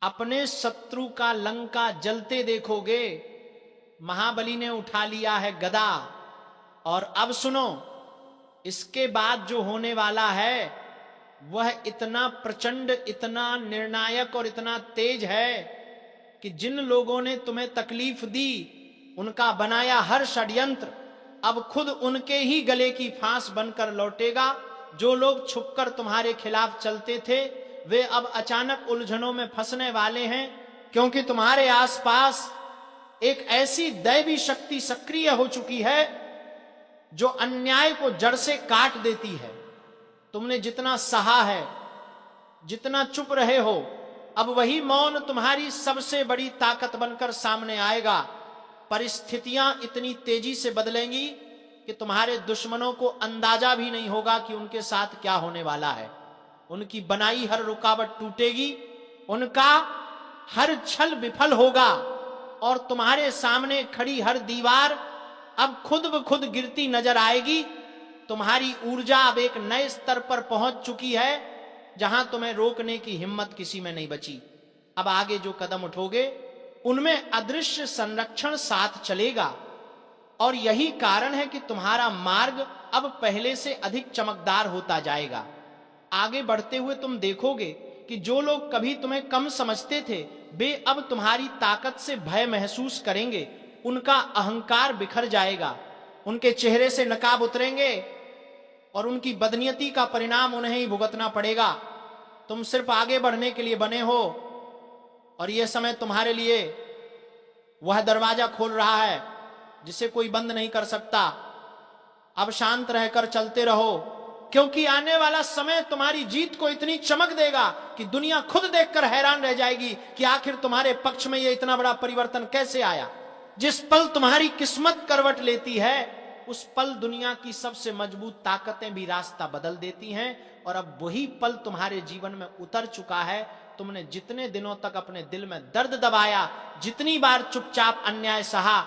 अपने शत्रु का लंका जलते देखोगे। महाबली ने उठा लिया है गदा। और अब सुनो, इसके बाद जो होने वाला है वह इतना प्रचंड, इतना निर्णायक और इतना तेज है कि जिन लोगों ने तुम्हें तकलीफ दी, उनका बनाया हर षड्यंत्र अब खुद उनके ही गले की फांस बनकर लौटेगा। जो लोग छुपकर तुम्हारे खिलाफ चलते थे, वे अब अचानक उलझनों में फंसने वाले हैं, क्योंकि तुम्हारे आसपास एक ऐसी दैवी शक्ति सक्रिय हो चुकी है जो अन्याय को जड़ से काट देती है। तुमने जितना सहा है, जितना चुप रहे हो, अब वही मौन तुम्हारी सबसे बड़ी ताकत बनकर सामने आएगा। परिस्थितियां इतनी तेजी से बदलेंगी कि तुम्हारे दुश्मनों को अंदाजा भी नहीं होगा कि उनके साथ क्या होने वाला है। उनकी बनाई हर रुकावट टूटेगी, उनका हर छल विफल होगा और तुम्हारे सामने खड़ी हर दीवार अब खुद ब खुद गिरती नजर आएगी। तुम्हारी ऊर्जा अब एक नए स्तर पर पहुंच चुकी है जहां तुम्हें रोकने की हिम्मत किसी में नहीं बची। अब आगे जो कदम उठोगे उनमें अदृश्य संरक्षण साथ चलेगा और यही कारण है कि तुम्हारा मार्ग अब पहले से अधिक चमकदार होता जाएगा। आगे बढ़ते हुए तुम देखोगे कि जो लोग कभी तुम्हें कम समझते थे, वे अब तुम्हारी ताकत से भय महसूस करेंगे। उनका अहंकार बिखर जाएगा, उनके चेहरे से नकाब उतरेंगे और उनकी बदनीयती का परिणाम उन्हें ही भुगतना पड़ेगा। तुम सिर्फ आगे बढ़ने के लिए बने हो और यह समय तुम्हारे लिए वह दरवाजा खोल रहा है जिसे कोई बंद नहीं कर सकता। अब शांत रहकर चलते रहो, क्योंकि आने वाला समय तुम्हारी जीत को इतनी चमक देगा कि दुनिया खुद देखकर हैरान रह जाएगी कि आखिर तुम्हारे पक्ष में यह इतना बड़ा परिवर्तन कैसे आया। जिस पल तुम्हारी किस्मत करवट लेती है, उस पल दुनिया की सबसे मजबूत ताकतें भी रास्ता बदल देती हैं और अब वही पल तुम्हारे जीवन में उतर चुका है। तुमने जितने दिनों तक अपने दिल में दर्द दबाया, जितनी बार चुपचाप अन्याय सहा,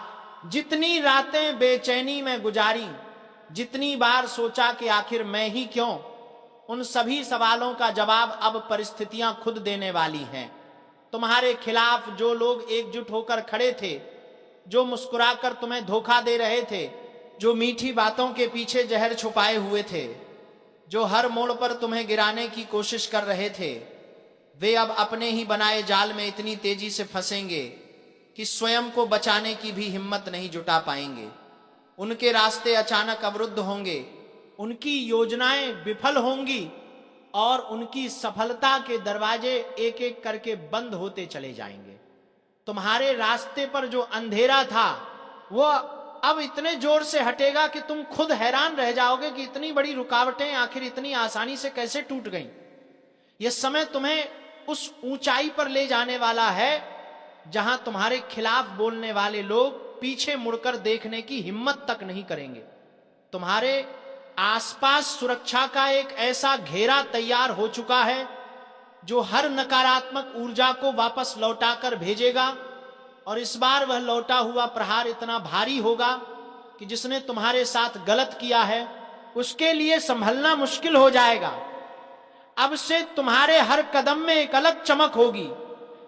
जितनी रातें बेचैनी में गुजारी, जितनी बार सोचा कि आखिर मैं ही क्यों, उन सभी सवालों का जवाब अब परिस्थितियां खुद देने वाली हैं। तुम्हारे खिलाफ जो लोग एकजुट होकर खड़े थे, जो मुस्कुराकर तुम्हें धोखा दे रहे थे, जो मीठी बातों के पीछे जहर छुपाए हुए थे, जो हर मोड़ पर तुम्हें गिराने की कोशिश कर रहे थे, वे अब अपने ही बनाए जाल में इतनी तेजी से फंसेंगे कि स्वयं को बचाने की भी हिम्मत नहीं जुटा पाएंगे। उनके रास्ते अचानक अवरुद्ध होंगे, उनकी योजनाएं विफल होंगी और उनकी सफलता के दरवाजे एक एक करके बंद होते चले जाएंगे। तुम्हारे रास्ते पर जो अंधेरा था वह अब इतने जोर से हटेगा कि तुम खुद हैरान रह जाओगे कि इतनी बड़ी रुकावटें आखिर इतनी आसानी से कैसे टूट गईं। यह समय तुम्हें उस ऊंचाई पर ले जाने वाला है जहां तुम्हारे खिलाफ बोलने वाले लोग पीछे मुड़कर देखने की हिम्मत तक नहीं करेंगे। तुम्हारे आसपास सुरक्षा का एक ऐसा घेरा तैयार हो चुका है जो हर नकारात्मक ऊर्जा को वापस लौटाकर भेजेगा और इस बार वह लौटा हुआ प्रहार इतना भारी होगा कि जिसने तुम्हारे साथ गलत किया है उसके लिए संभलना मुश्किल हो जाएगा। अब से तुम्हारे हर कदम में एक अलग चमक होगी,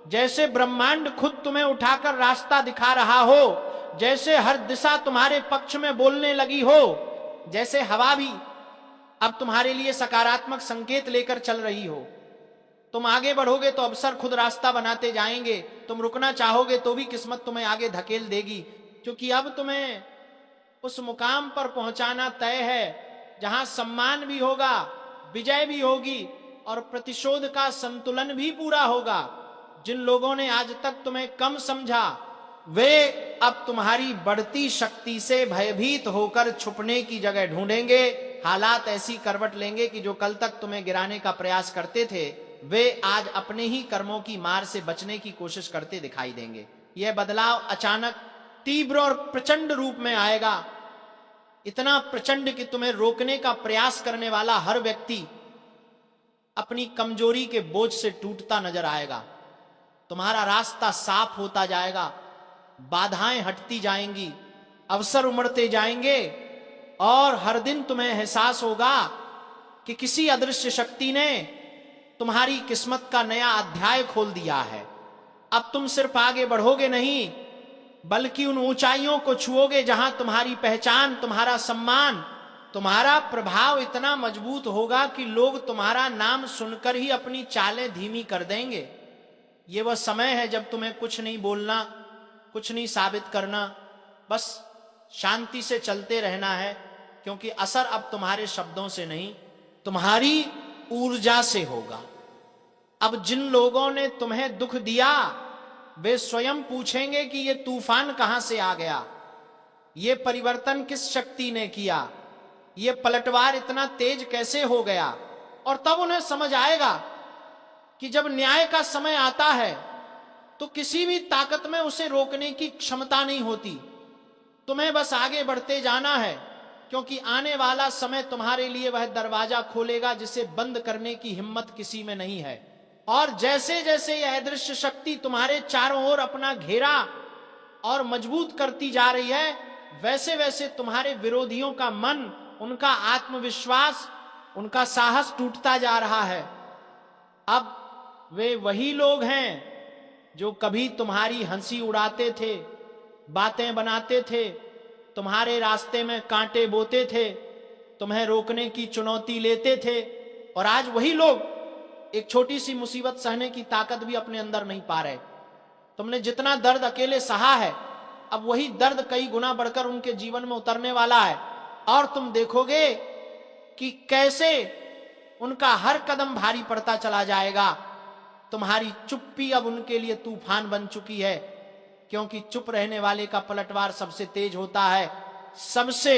जैसे ब्रह्मांड खुद तुम्हें उठाकर रास्ता दिखा रहा हो, जैसे हर दिशा तुम्हारे पक्ष में बोलने लगी हो, जैसे हवा भी अब तुम्हारे लिए सकारात्मक संकेत लेकर चल रही हो। तुम आगे बढ़ोगे तो अवसर खुद रास्ता बनाते जाएंगे, तुम रुकना चाहोगे तो भी किस्मत तुम्हें आगे धकेल देगी, क्योंकि अब तुम्हें उस मुकाम पर पहुंचाना तय है जहां सम्मान भी होगा, विजय भी होगी और प्रतिशोध का संतुलन भी पूरा होगा। जिन लोगों ने आज तक तुम्हें कम समझा, वे अब तुम्हारी बढ़ती शक्ति से भयभीत होकर छुपने की जगह ढूंढेंगे। हालात ऐसी करवट लेंगे कि जो कल तक तुम्हें गिराने का प्रयास करते थे, वे आज अपने ही कर्मों की मार से बचने की कोशिश करते दिखाई देंगे। यह बदलाव अचानक, तीव्र और प्रचंड रूप में आएगा, इतना प्रचंड कि तुम्हें रोकने का प्रयास करने वाला हर व्यक्ति अपनी कमजोरी के बोझ से टूटता नजर आएगा। तुम्हारा रास्ता साफ होता जाएगा, बाधाएं हटती जाएंगी, अवसर उमड़ते जाएंगे और हर दिन तुम्हें एहसास होगा कि किसी अदृश्य शक्ति ने तुम्हारी किस्मत का नया अध्याय खोल दिया है। अब तुम सिर्फ आगे बढ़ोगे नहीं, बल्कि उन ऊंचाइयों को छुओगे जहां तुम्हारी पहचान, तुम्हारा सम्मान, तुम्हारा प्रभाव इतना मजबूत होगा कि लोग तुम्हारा नाम सुनकर ही अपनी चालें धीमी कर देंगे। ये वह समय है जब तुम्हें कुछ नहीं बोलना, कुछ नहीं साबित करना, बस शांति से चलते रहना है, क्योंकि असर अब तुम्हारे शब्दों से नहीं, तुम्हारी ऊर्जा से होगा। अब जिन लोगों ने तुम्हें दुख दिया वे स्वयं पूछेंगे कि ये तूफान कहां से आ गया, ये परिवर्तन किस शक्ति ने किया, ये पलटवार इतना तेज कैसे हो गया। और तब उन्हें समझ आएगा कि जब न्याय का समय आता है तो किसी भी ताकत में उसे रोकने की क्षमता नहीं होती। तुम्हें बस आगे बढ़ते जाना है, क्योंकि आने वाला समय तुम्हारे लिए वह दरवाजा खोलेगा जिसे बंद करने की हिम्मत किसी में नहीं है। और जैसे जैसे यह अदृश्य शक्ति तुम्हारे चारों ओर अपना घेरा और मजबूत करती जा रही है, वैसे वैसे तुम्हारे विरोधियों का मन, उनका आत्मविश्वास, उनका साहस टूटता जा रहा है। अब वे वही लोग हैं जो कभी तुम्हारी हंसी उड़ाते थे, बातें बनाते थे, तुम्हारे रास्ते में कांटे बोते थे, तुम्हें रोकने की चुनौती लेते थे, और आज वही लोग एक छोटी सी मुसीबत सहने की ताकत भी अपने अंदर नहीं पा रहे। तुमने जितना दर्द अकेले सहा है, अब वही दर्द कई गुना बढ़कर उनके जीवन में उतरने वाला है, और तुम देखोगे कि कैसे उनका हर कदम भारी पड़ता चला जाएगा। तुम्हारी चुप्पी अब उनके लिए तूफान बन चुकी है, क्योंकि चुप रहने वाले का पलटवार सबसे तेज होता है, सबसे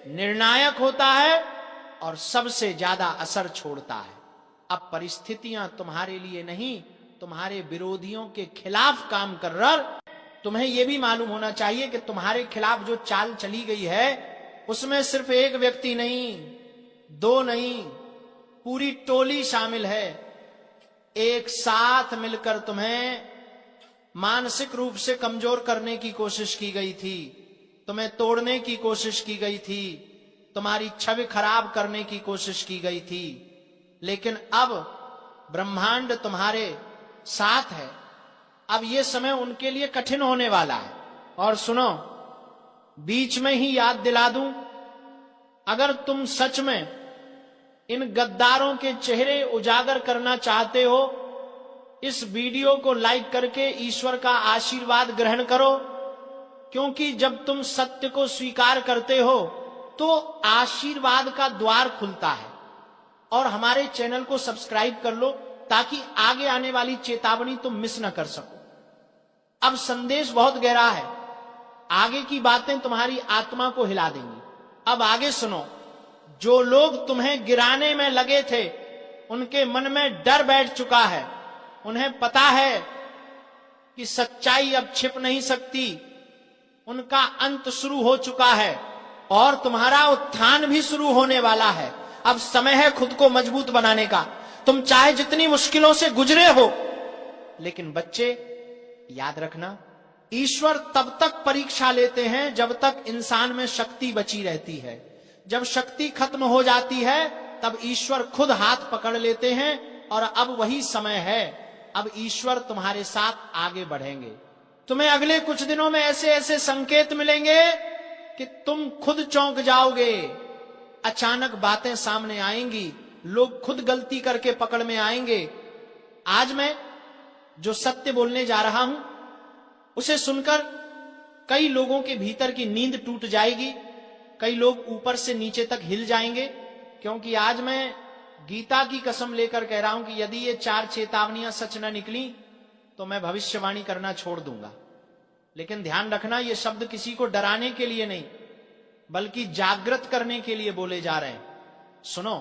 निर्णायक होता है और सबसे ज्यादा असर छोड़ता है। अब परिस्थितियां तुम्हारे लिए नहीं, तुम्हारे विरोधियों के खिलाफ काम कर रहा। तुम्हें यह भी मालूम होना चाहिए कि तुम्हारे खिलाफ जो चाल चली गई है उसमें सिर्फ एक व्यक्ति नहीं, दो नहीं, पूरी टोली शामिल है। एक साथ मिलकर तुम्हें मानसिक रूप से कमजोर करने की कोशिश की गई थी, तुम्हें तोड़ने की कोशिश की गई थी, तुम्हारी छवि खराब करने की कोशिश की गई थी। लेकिन अब ब्रह्मांड तुम्हारे साथ है। अब यह समय उनके लिए कठिन होने वाला है। और सुनो, बीच में ही याद दिला दूं, अगर तुम सच में इन गद्दारों के चेहरे उजागर करना चाहते हो, इस वीडियो को लाइक करके ईश्वर का आशीर्वाद ग्रहण करो, क्योंकि जब तुम सत्य को स्वीकार करते हो तो आशीर्वाद का द्वार खुलता है। और हमारे चैनल को सब्सक्राइब कर लो ताकि आगे आने वाली चेतावनी तुम मिस न कर सको। अब संदेश बहुत गहरा है, आगे की बातें तुम्हारी आत्मा को हिला देंगी। अब आगे सुनो, जो लोग तुम्हें गिराने में लगे थे उनके मन में डर बैठ चुका है। उन्हें पता है कि सच्चाई अब छिप नहीं सकती, उनका अंत शुरू हो चुका है और तुम्हारा उत्थान भी शुरू होने वाला है। अब समय है खुद को मजबूत बनाने का। तुम चाहे जितनी मुश्किलों से गुजरे हो, लेकिन बच्चे याद रखना, ईश्वर तब तक परीक्षा लेते हैं जब तक इंसान में शक्ति बची रहती है। जब शक्ति खत्म हो जाती है तब ईश्वर खुद हाथ पकड़ लेते हैं, और अब वही समय है। अब ईश्वर तुम्हारे साथ आगे बढ़ेंगे। तुम्हें अगले कुछ दिनों में ऐसे ऐसे संकेत मिलेंगे कि तुम खुद चौंक जाओगे। अचानक बातें सामने आएंगी, लोग खुद गलती करके पकड़ में आएंगे। आज मैं जो सत्य बोलने जा रहा हूं उसे सुनकर कई लोगों के भीतर की नींद टूट जाएगी, कई लोग ऊपर से नीचे तक हिल जाएंगे, क्योंकि आज मैं गीता की कसम लेकर कह रहा हूं कि यदि ये 4 चेतावनियां सच न निकली तो मैं भविष्यवाणी करना छोड़ दूंगा। लेकिन ध्यान रखना, ये शब्द किसी को डराने के लिए नहीं बल्कि जागृत करने के लिए बोले जा रहे हैं। सुनो,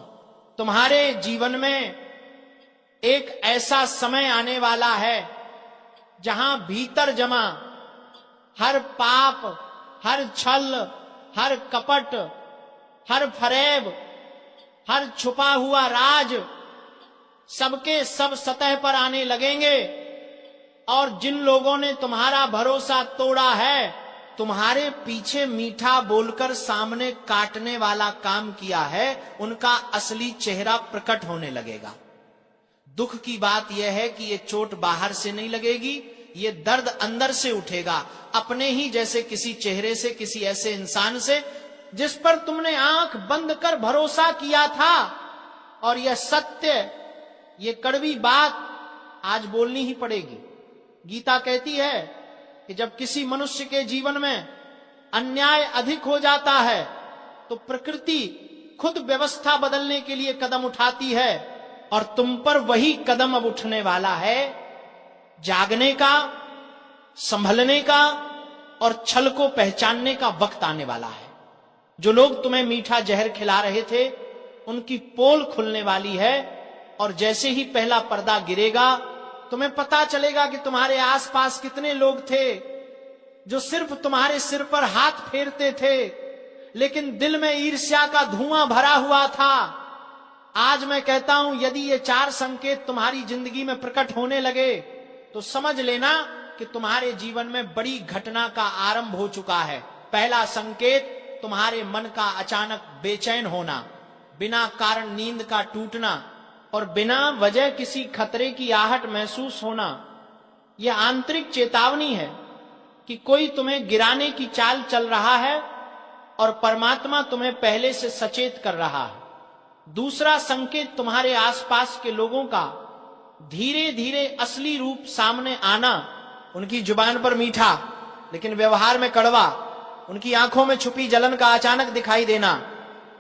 तुम्हारे जीवन में एक ऐसा समय आने वाला है जहां भीतर जमा हर पाप, हर छल, हर कपट, हर फरेब, हर छुपा हुआ राज सबके सब सतह पर आने लगेंगे। और जिन लोगों ने तुम्हारा भरोसा तोड़ा है, तुम्हारे पीछे मीठा बोलकर सामने काटने वाला काम किया है, उनका असली चेहरा प्रकट होने लगेगा। दुख की बात यह है कि ये चोट बाहर से नहीं लगेगी, ये दर्द अंदर से उठेगा, अपने ही जैसे किसी चेहरे से, किसी ऐसे इंसान से जिस पर तुमने आंख बंद कर भरोसा किया था। और यह सत्य, ये कड़वी बात आज बोलनी ही पड़ेगी। गीता कहती है कि जब किसी मनुष्य के जीवन में अन्याय अधिक हो जाता है तो प्रकृति खुद व्यवस्था बदलने के लिए कदम उठाती है, और तुम पर वही कदम अब उठने वाला है। जागने का, संभलने का और छल को पहचानने का वक्त आने वाला है। जो लोग तुम्हें मीठा जहर खिला रहे थे, उनकी पोल खुलने वाली है, और जैसे ही पहला पर्दा गिरेगा तुम्हें पता चलेगा कि तुम्हारे आसपास कितने लोग थे जो सिर्फ तुम्हारे सिर पर हाथ फेरते थे, लेकिन दिल में ईर्ष्या का धुआं भरा हुआ था। आज मैं कहता हूं, यदि ये 4 संकेत तुम्हारी जिंदगी में प्रकट होने लगे तो समझ लेना कि तुम्हारे जीवन में बड़ी घटना का आरंभ हो चुका है। पहला संकेत, तुम्हारे मन का अचानक बेचैन होना, बिना कारण नींद का टूटना और बिना वजह किसी खतरे की आहट महसूस होना। यह आंतरिक चेतावनी है कि कोई तुम्हें गिराने की चाल चल रहा है और परमात्मा तुम्हें पहले से सचेत कर रहा है। दूसरा संकेत, तुम्हारे आसपास के लोगों का धीरे धीरे असली रूप सामने आना। उनकी जुबान पर मीठा लेकिन व्यवहार में कड़वा, उनकी आंखों में छुपी जलन का अचानक दिखाई देना।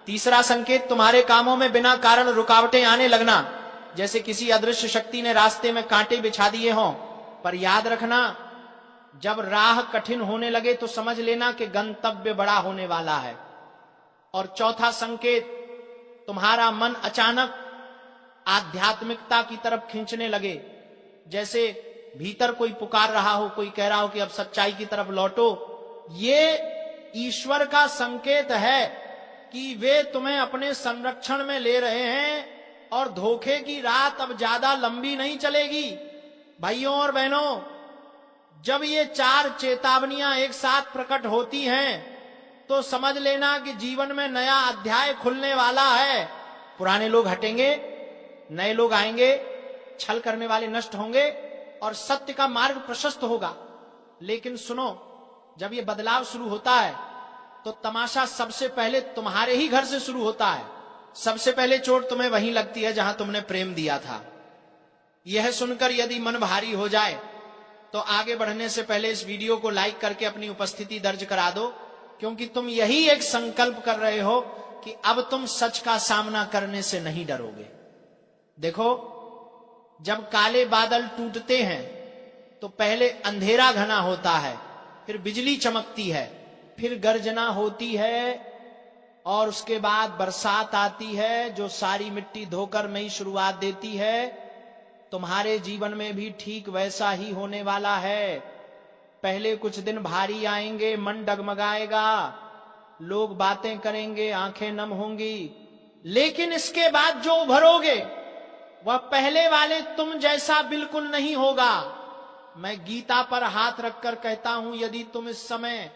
तीसरा संकेत, तुम्हारे कामों में बिना कारण रुकावटें आने लगना, जैसे किसी अदृश्य शक्ति ने रास्ते में कांटे बिछा दिए हों। पर याद रखना, जब राह कठिन होने लगे तो समझ लेना कि गंतव्य बड़ा होने वाला है। और चौथा संकेत, तुम्हारा मन अचानक आध्यात्मिकता की तरफ खींचने लगे, जैसे भीतर कोई पुकार रहा हो, कोई कह रहा हो कि अब सच्चाई की तरफ लौटो। ये ईश्वर का संकेत है कि वे तुम्हें अपने संरक्षण में ले रहे हैं और धोखे की रात अब ज्यादा लंबी नहीं चलेगी। भाइयों और बहनों, जब ये 4 चेतावनियां एक साथ प्रकट होती हैं तो समझ लेना कि जीवन में नया अध्याय खुलने वाला है। पुराने लोग हटेंगे, नए लोग आएंगे, छल करने वाले नष्ट होंगे और सत्य का मार्ग प्रशस्त होगा। लेकिन सुनो, जब ये बदलाव शुरू होता है तो तमाशा सबसे पहले तुम्हारे ही घर से शुरू होता है। सबसे पहले चोट तुम्हें वहीं लगती है जहां तुमने प्रेम दिया था। यह सुनकर यदि मन भारी हो जाए तो आगे बढ़ने से पहले इस वीडियो को लाइक करके अपनी उपस्थिति दर्ज करा दो, क्योंकि तुम यही एक संकल्प कर रहे हो कि अब तुम सच का सामना करने से नहीं डरोगे। देखो, जब काले बादल टूटते हैं तो पहले अंधेरा घना होता है, फिर बिजली चमकती है, फिर गर्जना होती है और उसके बाद बरसात आती है जो सारी मिट्टी धोकर नई शुरुआत देती है। तुम्हारे जीवन में भी ठीक वैसा ही होने वाला है। पहले कुछ दिन भारी आएंगे, मन डगमगाएगा, लोग बातें करेंगे, आंखें नम होंगी, लेकिन इसके बाद जो उभरोगे वह पहले वाले तुम जैसा बिल्कुल नहीं होगा। मैं गीता पर हाथ रखकर कहता हूं, यदि तुम इस समय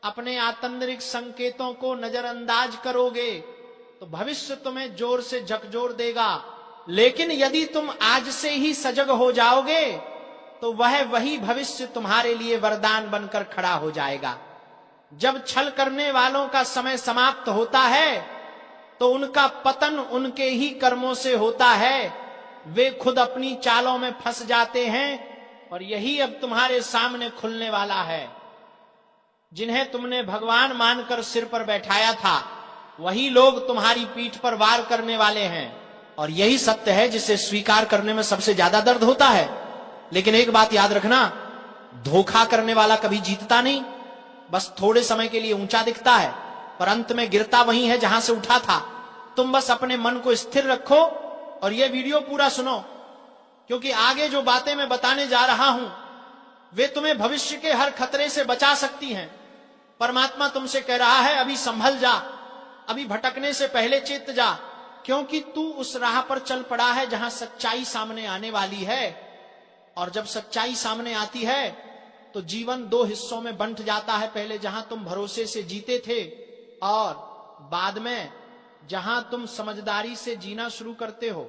अपने आतंत्रिक संकेतों को नजरअंदाज करोगे तो भविष्य तुम्हें जोर से झकझोर देगा, लेकिन यदि तुम आज से ही सजग हो जाओगे तो वह वही भविष्य तुम्हारे लिए वरदान बनकर खड़ा हो जाएगा। जब छल करने वालों का समय समाप्त होता है तो उनका पतन उनके ही कर्मों से होता है। वे खुद अपनी चालों में फंस जाते हैं और यही अब तुम्हारे सामने खुलने वाला है। जिन्हें तुमने भगवान मानकर सिर पर बैठाया था, वही लोग तुम्हारी पीठ पर वार करने वाले हैं। और यही सत्य है जिसे स्वीकार करने में सबसे ज्यादा दर्द होता है। लेकिन एक बात याद रखना, धोखा करने वाला कभी जीतता नहीं। बस थोड़े समय के लिए ऊंचा दिखता है पर अंत में गिरता वहीं है जहां से उठा था। तुम बस अपने मन को स्थिर रखो और यह वीडियो पूरा सुनो, क्योंकि आगे जो बातें मैं बताने जा रहा हूं वे तुम्हें भविष्य के हर खतरे से बचा सकती हैं। परमात्मा तुमसे कह रहा है, अभी संभल जा, अभी भटकने से पहले चेत जा, क्योंकि तू उस राह पर चल पड़ा है जहां सच्चाई सामने आने वाली है। और जब सच्चाई सामने आती है तो जीवन 2 हिस्सों में बंट जाता है। पहले जहां तुम भरोसे से जीते थे और बाद में जहां तुम समझदारी से जीना शुरू करते हो।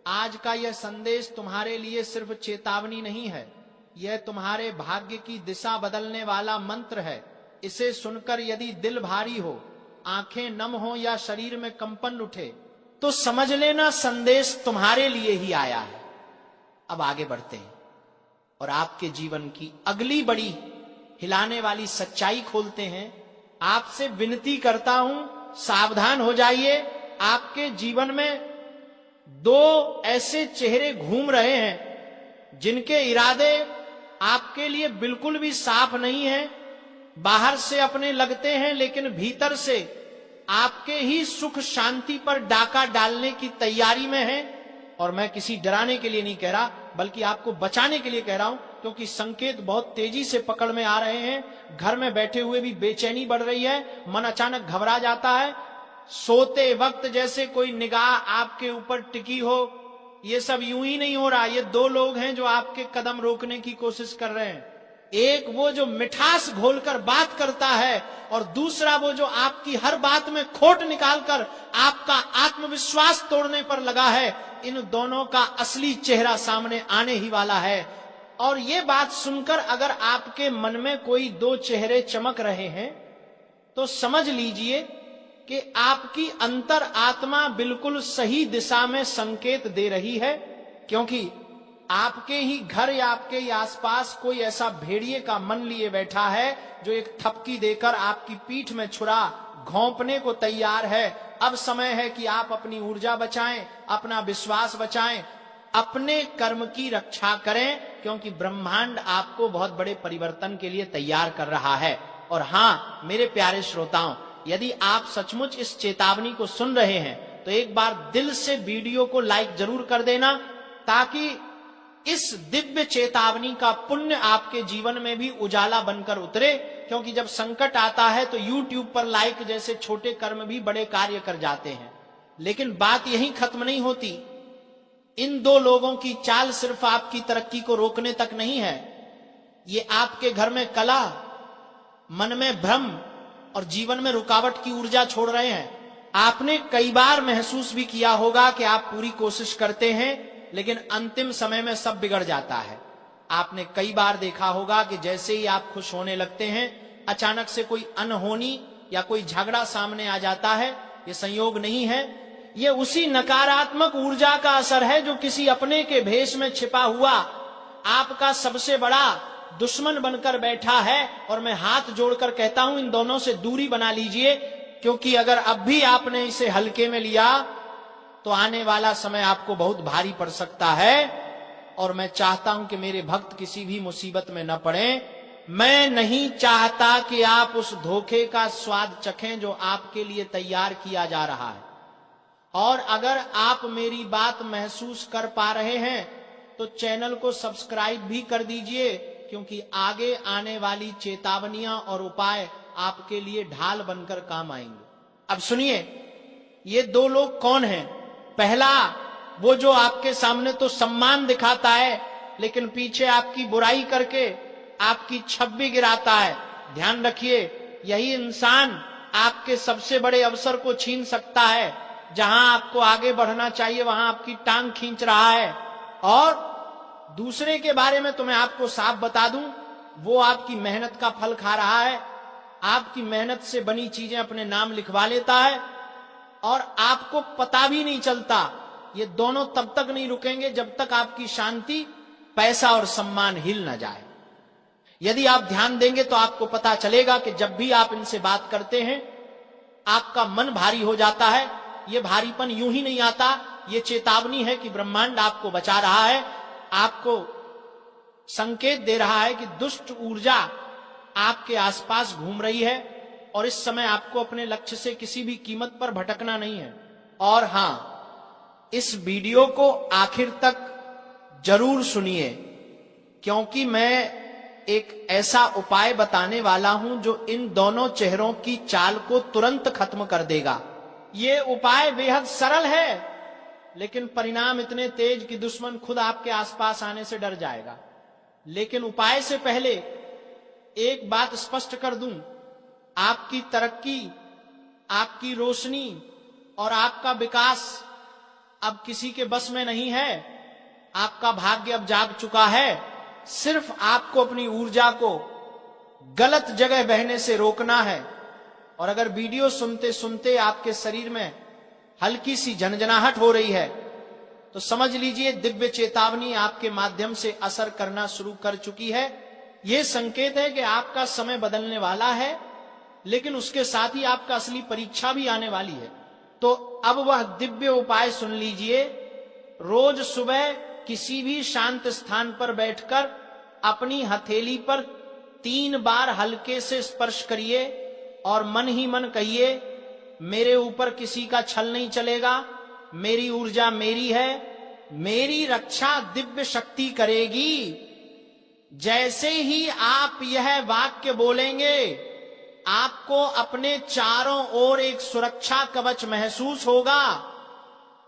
आज का यह संदेश तुम्हारे लिए सिर्फ चेतावनी नहीं है, यह तुम्हारे भाग्य की दिशा बदलने वाला मंत्र है। इसे सुनकर यदि दिल भारी हो, आंखें नम हो या शरीर में कंपन उठे, तो समझ लेना संदेश तुम्हारे लिए ही आया है। अब आगे बढ़ते हैं और आपके जीवन की अगली बड़ी हिलाने वाली सच्चाई खोलते हैं। आपसे विनती करता हूं, सावधान हो जाइए। आपके जीवन में दो ऐसे चेहरे घूम रहे हैं जिनके इरादे आपके लिए बिल्कुल भी साफ नहीं हैं। बाहर से अपने लगते हैं, लेकिन भीतर से आपके ही सुख शांति पर डाका डालने की तैयारी में हैं। और मैं किसी डराने के लिए नहीं कह रहा, बल्कि आपको बचाने के लिए कह रहा हूं, क्योंकि संकेत बहुत तेजी से पकड़ में आ रहे हैं। घर में बैठे हुए भी बेचैनी बढ़ रही है, मन अचानक घबरा जाता है, सोते वक्त जैसे कोई निगाह आपके ऊपर टिकी हो। ये सब यूं ही नहीं हो रहा। ये दो लोग हैं जो आपके कदम रोकने की कोशिश कर रहे हैं। एक वो जो मिठास घोलकर बात करता है, और दूसरा वो जो आपकी हर बात में खोट निकालकर आपका आत्मविश्वास तोड़ने पर लगा है। इन दोनों का असली चेहरा सामने आने ही वाला है। और ये बात सुनकर अगर आपके मन में कोई दो चेहरे चमक रहे हैं, तो समझ लीजिए कि आपकी अंतर आत्मा बिल्कुल सही दिशा में संकेत दे रही है। क्योंकि आपके ही घर या आपके ही आसपास कोई ऐसा भेड़िए का मन लिए बैठा है जो एक थपकी देकर आपकी पीठ में छुरा घोंपने को तैयार है। अब समय है कि आप अपनी ऊर्जा बचाएं, अपना विश्वास बचाएं, अपने कर्म की रक्षा करें, क्योंकि ब्रह्मांड आपको बहुत बड़े परिवर्तन के लिए तैयार कर रहा है। और हां मेरे प्यारे श्रोताओं, यदि आप सचमुच इस चेतावनी को सुन रहे हैं तो एक बार दिल से वीडियो को लाइक जरूर कर देना, ताकि इस दिव्य चेतावनी का पुण्य आपके जीवन में भी उजाला बनकर उतरे। क्योंकि जब संकट आता है तो YouTube पर लाइक जैसे छोटे कर्म भी बड़े कार्य कर जाते हैं। लेकिन बात यहीं खत्म नहीं होती। इन दो लोगों की चाल सिर्फ आपकी तरक्की को रोकने तक नहीं है, ये आपके घर में कला, मन में भ्रम और जीवन में रुकावट की ऊर्जा छोड़ रहे हैं। आपने कई बार महसूस भी किया होगा कि आप पूरी कोशिश करते हैं, लेकिन अंतिम समय में सब बिगड़ जाता है। आपने कई बार देखा होगा कि जैसे ही आप खुश होने लगते हैं, अचानक से कोई अनहोनी या कोई झगड़ा सामने आ जाता है। ये संयोग नहीं है, ये उसी नकारात्मक ऊर्जा का असर है जो किसी अपने के भेष में छिपा हुआ आपका सबसे बड़ा दुश्मन बनकर बैठा है। और मैं हाथ जोड़कर कहता हूं, इन दोनों से दूरी बना लीजिए, क्योंकि अगर अब भी आपने इसे हल्के में लिया तो आने वाला समय आपको बहुत भारी पड़ सकता है। और मैं चाहता हूं कि मेरे भक्त किसी भी मुसीबत में न पड़े। मैं नहीं चाहता कि आप उस धोखे का स्वाद चखें जो आपके लिए तैयार किया जा रहा है। और अगर आप मेरी बात महसूस कर पा रहे हैं तो चैनल को सब्सक्राइब भी कर दीजिए, क्योंकि आगे आने वाली चेतावनियां और उपाय आपके लिए ढाल बनकर काम आएंगे। अब सुनिए, ये दो लोग कौन हैं? पहला वो जो आपके सामने तो सम्मान दिखाता है, लेकिन पीछे आपकी बुराई करके आपकी छवि गिराता है। ध्यान रखिए, यही इंसान आपके सबसे बड़े अवसर को छीन सकता है। जहां आपको आगे बढ़ना चाहिए वहां आपकी टांग खींच रहा है। और दूसरे के बारे में तो मैं आपको साफ बता दूं, वो आपकी मेहनत का फल खा रहा है, आपकी मेहनत से बनी चीजें अपने नाम लिखवा लेता है, और आपको पता भी नहीं चलता। ये दोनों तब तक नहीं रुकेंगे जब तक आपकी शांति, पैसा और सम्मान हिल ना जाए। यदि आप ध्यान देंगे तो आपको पता चलेगा कि जब भी आप इनसे बात करते हैं आपका मन भारी हो जाता है। ये भारीपन यूं ही नहीं आता, ये चेतावनी है कि ब्रह्मांड आपको बचा रहा है, आपको संकेत दे रहा है कि दुष्ट ऊर्जा आपके आसपास घूम रही है और इस समय आपको अपने लक्ष्य से किसी भी कीमत पर भटकना नहीं है। और हां, इस वीडियो को आखिर तक जरूर सुनिए, क्योंकि मैं एक ऐसा उपाय बताने वाला हूं जो इन दोनों चेहरों की चाल को तुरंत खत्म कर देगा। ये उपाय बेहद सरल है, लेकिन परिणाम इतने तेज कि दुश्मन खुद आपके आसपास आने से डर जाएगा। लेकिन उपाय से पहले एक बात स्पष्ट कर दूं, आपकी तरक्की, आपकी रोशनी और आपका विकास अब किसी के बस में नहीं है। आपका भाग्य अब जाग चुका है। सिर्फ आपको अपनी ऊर्जा को गलत जगह बहने से रोकना है। और अगर वीडियो सुनते सुनते आपके शरीर में हल्की सी झनझनाहट हो रही है तो समझ लीजिए दिव्य चेतावनी आपके माध्यम से असर करना शुरू कर चुकी है। यह संकेत है कि आपका समय बदलने वाला है, लेकिन उसके साथ ही आपका असली परीक्षा भी आने वाली है। तो अब वह दिव्य उपाय सुन लीजिए। रोज सुबह किसी भी शांत स्थान पर बैठकर अपनी हथेली पर 3 बार हल्के से स्पर्श करिए और मन ही मन कहिए, मेरे ऊपर किसी का छल नहीं चलेगा, मेरी ऊर्जा मेरी है, मेरी रक्षा दिव्य शक्ति करेगी। जैसे ही आप यह वाक्य बोलेंगे, आपको अपने चारों ओर एक सुरक्षा कवच महसूस होगा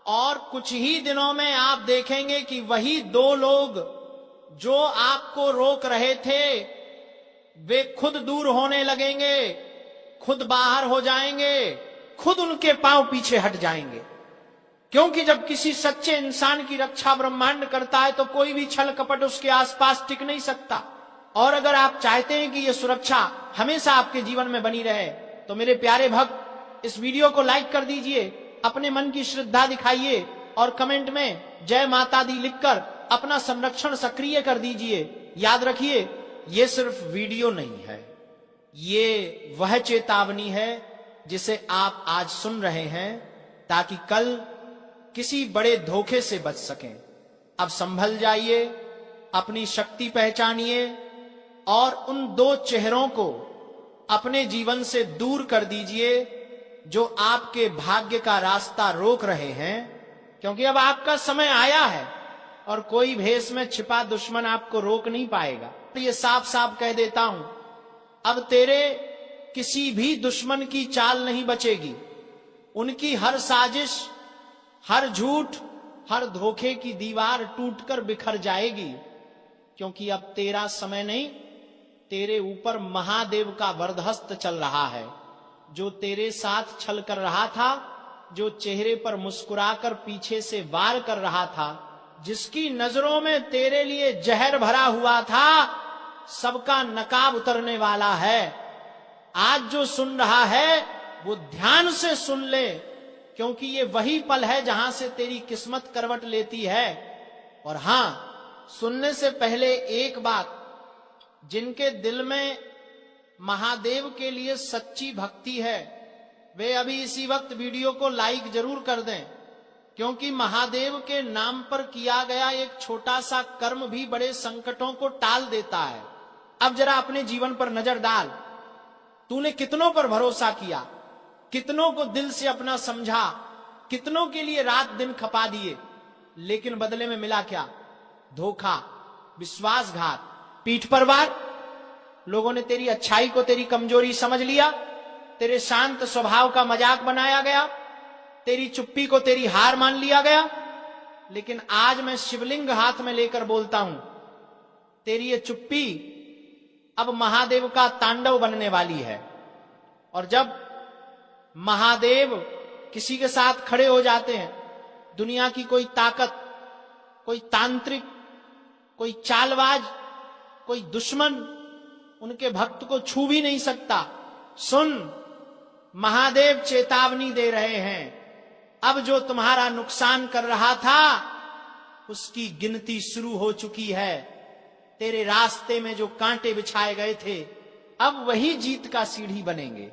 और कुछ ही दिनों में आप देखेंगे कि वही 2 लोग जो आपको रोक रहे थे वे खुद दूर होने लगेंगे, खुद बाहर हो जाएंगे, खुद उनके पांव पीछे हट जाएंगे। क्योंकि जब किसी सच्चे इंसान की रक्षा ब्रह्मांड करता है तो कोई भी छल कपट उसके आसपास टिक नहीं सकता। और अगर आप चाहते हैं कि यह सुरक्षा हमेशा आपके जीवन में बनी रहे तो मेरे प्यारे भक्त इस वीडियो को लाइक कर दीजिए, अपने मन की श्रद्धा दिखाइए और कमेंट में जय माता दी लिखकर अपना संरक्षण सक्रिय कर दीजिए। याद रखिए, ये सिर्फ वीडियो नहीं है, ये वह चेतावनी है जिसे आप आज सुन रहे हैं ताकि कल किसी बड़े धोखे से बच सकें। अब संभल जाइए, अपनी शक्ति पहचानिए और उन 2 चेहरों को अपने जीवन से दूर कर दीजिए जो आपके भाग्य का रास्ता रोक रहे हैं। क्योंकि अब आपका समय आया है और कोई भेष में छिपा दुश्मन आपको रोक नहीं पाएगा। ये साफ साफ कह देता हूं, अब तेरे किसी भी दुश्मन की चाल नहीं बचेगी। उनकी हर साजिश, हर झूठ, हर धोखे की दीवार टूटकर बिखर जाएगी। क्योंकि अब तेरा समय नहीं, तेरे ऊपर महादेव का वरदहस्त चल रहा है। जो तेरे साथ छल कर रहा था, जो चेहरे पर मुस्कुराकर पीछे से वार कर रहा था, जिसकी नजरों में तेरे लिए जहर भरा हुआ था, सबका नकाब उतरने वाला है। आज जो सुन रहा है वो ध्यान से सुन ले, क्योंकि ये वही पल है जहां से तेरी किस्मत करवट लेती है। और हां, सुनने से पहले एक बात, जिनके दिल में महादेव के लिए सच्ची भक्ति है वे अभी इसी वक्त वीडियो को लाइक जरूर कर दें, क्योंकि महादेव के नाम पर किया गया एक छोटा सा कर्म भी बड़े संकटों को टाल देता है। अब जरा अपने जीवन पर नजर डाल, तूने कितनों पर भरोसा किया, कितनों को दिल से अपना समझा, कितनों के लिए रात दिन खपा दिए, लेकिन बदले में मिला क्या? धोखा, विश्वासघात, पीठ पर वार। लोगों ने तेरी अच्छाई को तेरी कमजोरी समझ लिया, तेरे शांत स्वभाव का मजाक बनाया गया, तेरी चुप्पी को तेरी हार मान लिया गया। लेकिन आज मैं शिवलिंग हाथ में लेकर बोलता हूं, तेरी ये चुप्पी अब महादेव का तांडव बनने वाली है। और जब महादेव किसी के साथ खड़े हो जाते हैं, दुनिया की कोई ताकत, कोई तांत्रिक, कोई चालबाज, कोई दुश्मन उनके भक्त को छू भी नहीं सकता। सुन, महादेव चेतावनी दे रहे हैं, अब जो तुम्हारा नुकसान कर रहा था उसकी गिनती शुरू हो चुकी है। तेरे रास्ते में जो कांटे बिछाए गए थे अब वही जीत का सीढ़ी बनेंगे।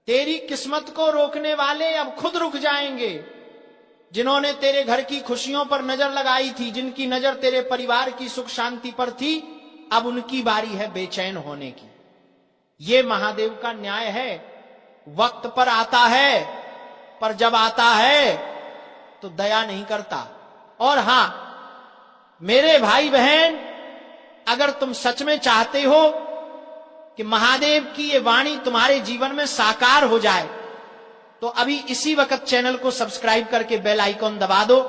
तेरी किस्मत को रोकने वाले अब खुद रुक जाएंगे। जिन्होंने तेरे घर की खुशियों पर नजर लगाई थी, जिनकी नजर तेरे परिवार की सुख शांति पर थी, अब उनकी बारी है बेचैन होने की। ये महादेव का न्याय है। वक्त पर आता है, पर जब आता है तो दया नहीं करता। और हां, मेरे भाई बहन, अगर तुम सच में चाहते हो कि महादेव की ये वाणी तुम्हारे जीवन में साकार हो जाए तो अभी इसी वक्त चैनल को सब्सक्राइब करके बेल आइकॉन दबा दो,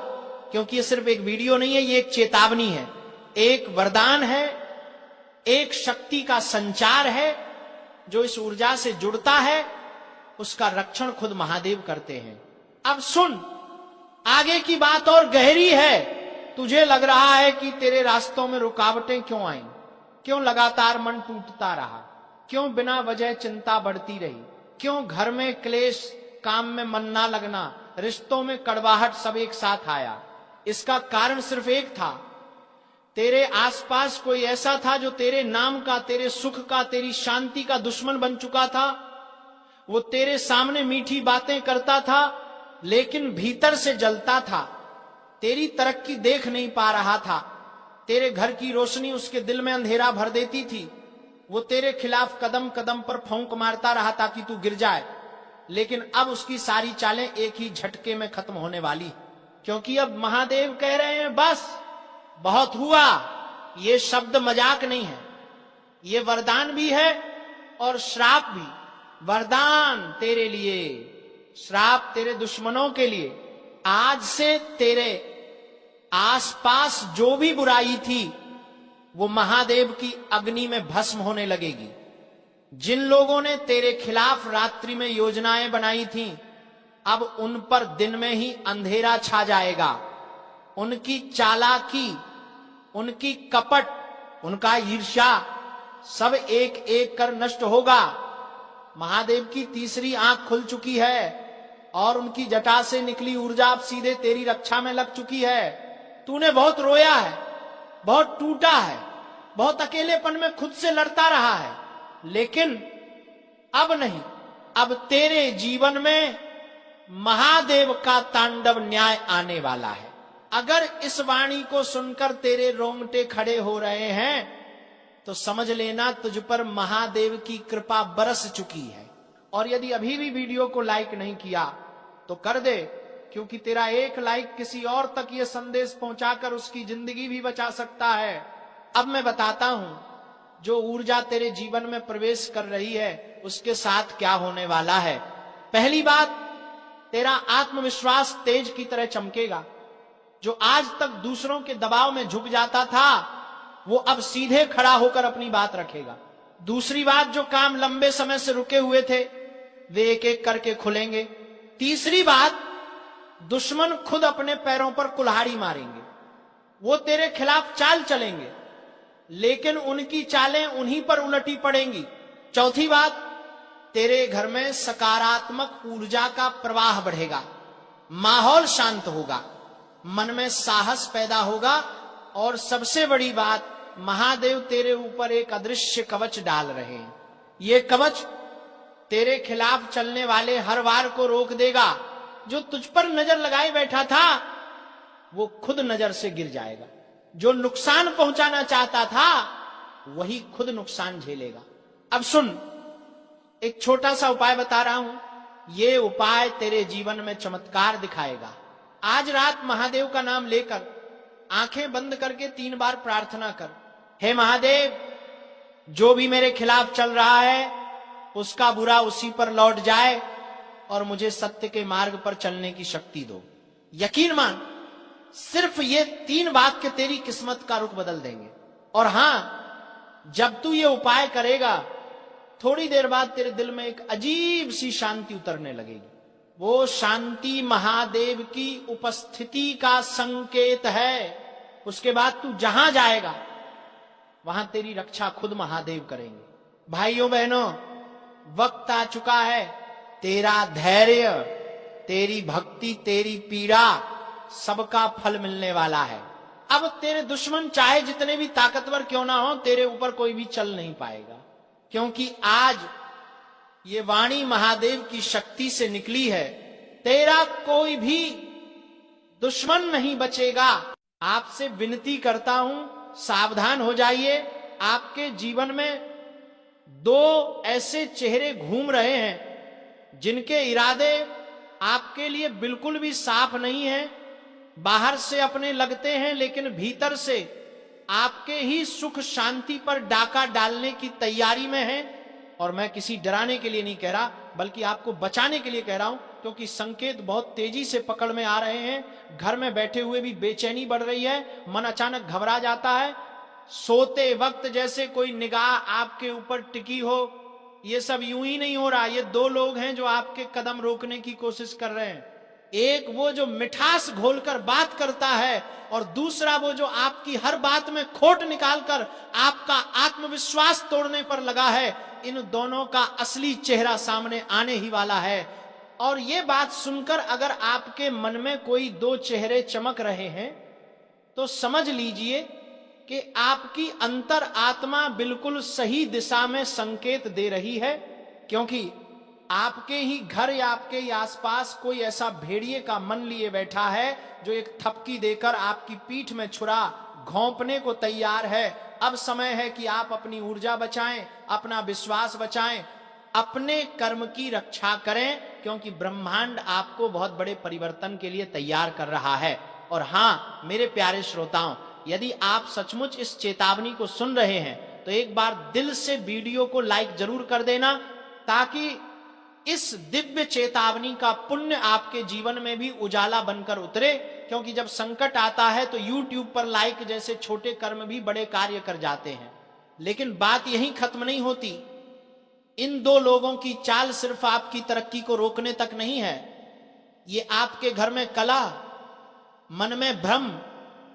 क्योंकि ये सिर्फ एक वीडियो नहीं है, ये एक चेतावनी है, एक वरदान है, एक शक्ति का संचार है। जो इस ऊर्जा से जुड़ता है उसका रक्षण खुद महादेव करते हैं। अब सुन, आगे की बात और गहरी है। तुझे लग रहा है कि तेरे रास्तों में रुकावटें क्यों आई, क्यों लगातार मन टूटता रहा, क्यों बिना वजह चिंता बढ़ती रही, क्यों घर में क्लेश, काम में मन ना लगना, रिश्तों में कड़वाहट सब एक साथ आया। इसका कारण सिर्फ एक था, तेरे आसपास कोई ऐसा था जो तेरे नाम का, तेरे सुख का, तेरी शांति का दुश्मन बन चुका था। वो तेरे सामने मीठी बातें करता था लेकिन भीतर से जलता था, तेरी तरक्की देख नहीं पा रहा था, तेरे घर की रोशनी उसके दिल में अंधेरा भर देती थी। वो तेरे खिलाफ कदम कदम पर फौंक मारता रहा ताकि तू गिर जाए, लेकिन अब उसकी सारी चालें एक ही झटके में खत्म होने वाली, क्योंकि अब महादेव कह रहे हैं बस, बहुत हुआ। ये शब्द मजाक नहीं है, ये वरदान भी है और श्राप भी। वरदान तेरे लिए, श्राप तेरे दुश्मनों के लिए। आज से तेरे आसपास जो भी बुराई थी वो महादेव की अग्नि में भस्म होने लगेगी। जिन लोगों ने तेरे खिलाफ रात्रि में योजनाएं बनाई थीं, अब उन पर दिन में ही अंधेरा छा जाएगा। उनकी चालाकी, उनकी कपट, उनका ईर्ष्या सब एक एक कर नष्ट होगा। महादेव की तीसरी आंख खुल चुकी है और उनकी जटा से निकली ऊर्जा अब सीधे तेरी रक्षा में लग चुकी है। तूने बहुत रोया है, बहुत टूटा है, बहुत अकेलेपन में खुद से लड़ता रहा है, लेकिन अब नहीं, अब तेरे जीवन में महादेव का तांडव न्याय आने वाला है। अगर इस वाणी को सुनकर तेरे रोंगटे खड़े हो रहे हैं तो समझ लेना तुझ पर महादेव की कृपा बरस चुकी है। और यदि अभी भी वीडियो को लाइक नहीं किया तो कर दे, क्योंकि तेरा एक लाइक किसी और तक यह संदेश पहुंचाकर उसकी जिंदगी भी बचा सकता है। अब मैं बताता हूं, जो ऊर्जा तेरे जीवन में प्रवेश कर रही है उसके साथ क्या होने वाला है। पहली बात, तेरा आत्मविश्वास तेज की तरह चमकेगा। जो आज तक दूसरों के दबाव में झुक जाता था वो अब सीधे खड़ा होकर अपनी बात रखेगा। दूसरी बात, जो काम लंबे समय से रुके हुए थे वे एक एक करके खुलेंगे। तीसरी बात, दुश्मन खुद अपने पैरों पर कुल्हाड़ी मारेंगे, वो तेरे खिलाफ चाल चलेंगे, लेकिन उनकी चालें उन्हीं पर उलटी पड़ेंगी। चौथी बात, तेरे घर में सकारात्मक ऊर्जा का प्रवाह बढ़ेगा, माहौल शांत होगा, मन में साहस पैदा होगा, और सबसे बड़ी बात, महादेव तेरे ऊपर एक अदृश्य कवच डाल रहे हैं। ये कवच तेरे खिलाफ चलने वाले हर वार को रोक देगा। जो तुझ पर नजर लगाए बैठा था वो खुद नजर से गिर जाएगा। जो नुकसान पहुंचाना चाहता था वही खुद नुकसान झेलेगा। अब सुन, एक छोटा सा उपाय बता रहा हूं, ये उपाय तेरे जीवन में चमत्कार दिखाएगा। आज रात महादेव का नाम लेकर आंखें बंद करके 3 बार प्रार्थना कर, हे महादेव, जो भी मेरे खिलाफ चल रहा है उसका बुरा उसी पर लौट जाए और मुझे सत्य के मार्ग पर चलने की शक्ति दो। यकीन मान, सिर्फ ये 3 वाक्य तेरी किस्मत का रुख बदल देंगे। और हां, जब तू ये उपाय करेगा थोड़ी देर बाद तेरे दिल में एक अजीब सी शांति उतरने लगेगी। वो शांति महादेव की उपस्थिति का संकेत है। उसके बाद तू जहां जाएगा वहां तेरी रक्षा खुद महादेव करेंगे। भाइयों बहनों, वक्त आ चुका है, तेरा धैर्य, तेरी भक्ति, तेरी पीड़ा सबका फल मिलने वाला है। अब तेरे दुश्मन चाहे जितने भी ताकतवर क्यों ना हो, तेरे ऊपर कोई भी चल नहीं पाएगा, क्योंकि आज ये वाणी महादेव की शक्ति से निकली है। तेरा कोई भी दुश्मन नहीं बचेगा। आपसे विनती करता हूं, सावधान हो जाइए। आपके जीवन में 2 ऐसे चेहरे घूम रहे हैं जिनके इरादे आपके लिए बिल्कुल भी साफ नहीं हैं। बाहर से अपने लगते हैं लेकिन भीतर से आपके ही सुख शांति पर डाका डालने की तैयारी में हैं। और मैं किसी डराने के लिए नहीं कह रहा, बल्कि आपको बचाने के लिए कह रहा हूं, क्योंकि संकेत बहुत तेजी से पकड़ में आ रहे हैं। घर में बैठे हुए भी बेचैनी बढ़ रही है, मन अचानक घबरा जाता है, सोते वक्त जैसे कोई निगाह आपके ऊपर टिकी हो। ये सब यूं ही नहीं हो रहा, ये 2 लोग हैं जो आपके कदम रोकने की कोशिश कर रहे हैं। एक वो जो मिठास घोलकर बात करता है, और दूसरा वो जो आपकी हर बात में खोट निकालकर आपका आत्मविश्वास तोड़ने पर लगा है। इन दोनों का असली चेहरा सामने आने ही वाला है। और ये बात सुनकर अगर आपके मन में कोई दो चेहरे चमक रहे हैं तो समझ लीजिए कि आपकी अंतर आत्मा बिल्कुल सही दिशा में संकेत दे रही है, क्योंकि आपके ही घर या आपके ही आसपास कोई ऐसा भेड़िए का मन लिए बैठा है जो एक थपकी देकर आपकी पीठ में छुरा घोंपने को तैयार है। अब समय है कि आप अपनी ऊर्जा बचाएं, अपना विश्वास बचाएं, अपने कर्म की रक्षा करें, क्योंकि ब्रह्मांड आपको बहुत बड़े परिवर्तन के लिए तैयार कर रहा है। और हां मेरे प्यारे श्रोताओं, यदि आप सचमुच इस चेतावनी को सुन रहे हैं तो एक बार दिल से वीडियो को लाइक जरूर कर देना, ताकि इस दिव्य चेतावनी का पुण्य आपके जीवन में भी उजाला बनकर उतरे। क्योंकि जब संकट आता है तो YouTube पर लाइक जैसे छोटे कर्म भी बड़े कार्य कर जाते हैं। लेकिन बात यहीं खत्म नहीं होती। इन दो लोगों की चाल सिर्फ आपकी तरक्की को रोकने तक नहीं है, ये आपके घर में कला, मन में भ्रम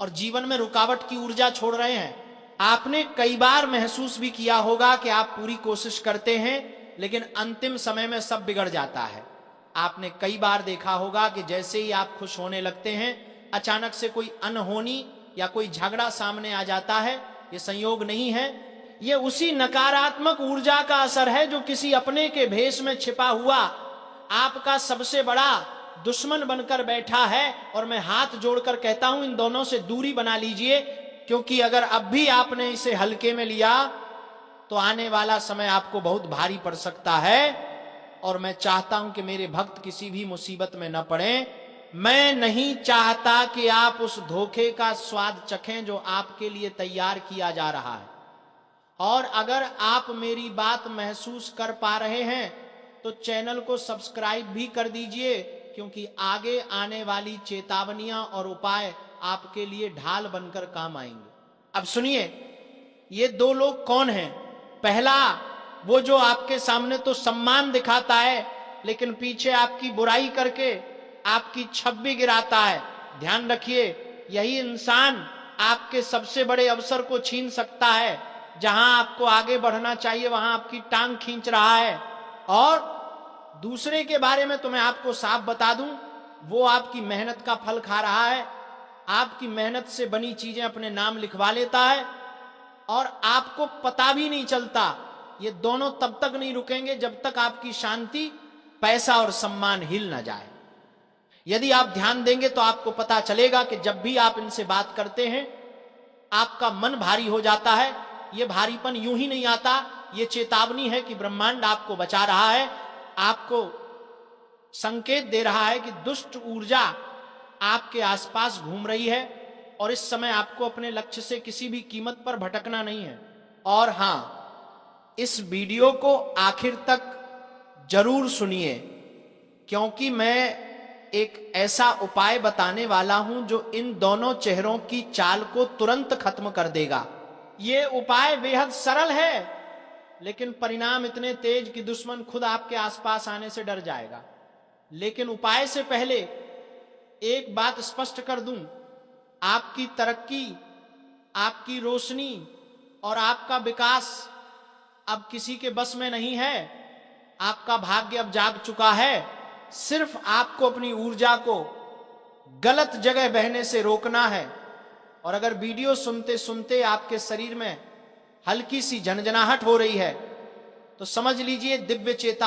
और जीवन में रुकावट की ऊर्जा छोड़ रहे हैं। आपने कई बार महसूस भी किया होगा कि आप पूरी कोशिश करते हैं लेकिन अंतिम समय में सब बिगड़ जाता है। आपने कई बार देखा होगा कि जैसे ही आप खुश होने लगते हैं अचानक से कोई अनहोनी या कोई झगड़ा सामने आ जाता है। ये संयोग नहीं है, ये उसी नकारात्मक ऊर्जा का असर है जो किसी अपने के भेष में छिपा हुआ आपका सबसे बड़ा दुश्मन बनकर बैठा है। और मैं हाथ जोड़कर कहता हूं, इन दोनों से दूरी बना लीजिए, क्योंकि अगर अब भी आपने इसे हल्के में लिया तो आने वाला समय आपको बहुत भारी पड़ सकता है। और मैं चाहता हूं कि मेरे भक्त किसी भी मुसीबत में न पड़े। मैं नहीं चाहता कि आप उस धोखे का स्वाद चखें जो आपके लिए तैयार किया जा रहा है। और अगर आप मेरी बात महसूस कर पा रहे हैं तो चैनल को सब्सक्राइब भी कर दीजिए, क्योंकि आगे आने वाली चेतावनियां और उपाय आपके लिए ढाल बनकर काम आएंगे। अब सुनिए, ये दो लोग कौन हैं। पहला वो जो आपके सामने तो सम्मान दिखाता है लेकिन पीछे आपकी बुराई करके आपकी छवि गिराता है। ध्यान रखिए, यही इंसान आपके सबसे बड़े अवसर को छीन सकता है। जहां आपको आगे बढ़ना चाहिए वहां आपकी टांग खींच रहा है। और दूसरे के बारे में तो मैं आपको साफ बता दूं, वो आपकी मेहनत का फल खा रहा है, आपकी मेहनत से बनी चीजें अपने नाम लिखवा लेता है और आपको पता भी नहीं चलता। ये दोनों तब तक नहीं रुकेंगे जब तक आपकी शांति, पैसा और सम्मान हिल ना जाए। यदि आप ध्यान देंगे तो आपको पता चलेगा कि जब भी आप इनसे बात करते हैं आपका मन भारी हो जाता है। ये भारीपन यूं ही नहीं आता, ये चेतावनी है कि ब्रह्मांड आपको बचा रहा है, आपको संकेत दे रहा है कि दुष्ट ऊर्जा आपके आसपास घूम रही है और इस समय आपको अपने लक्ष्य से किसी भी कीमत पर भटकना नहीं है। और हां, इस वीडियो को आखिर तक जरूर सुनिए, क्योंकि मैं एक ऐसा उपाय बताने वाला हूं जो इन दोनों चेहरों की चाल को तुरंत खत्म कर देगा। ये उपाय बेहद सरल है लेकिन परिणाम इतने तेज कि दुश्मन खुद आपके आसपास आने से डर जाएगा। लेकिन उपाय से पहले एक बात स्पष्ट कर दूं, आपकी तरक्की, आपकी रोशनी और आपका विकास अब किसी के बस में नहीं है। आपका भाग्य अब जाग चुका है। सिर्फ आपको अपनी ऊर्जा को गलत जगह बहने से रोकना है। और अगर वीडियो सुनते सुनते आपके शरीर में हल्की सी झनझनाहट हो रही है तो समझ लीजिए दिव्य चेता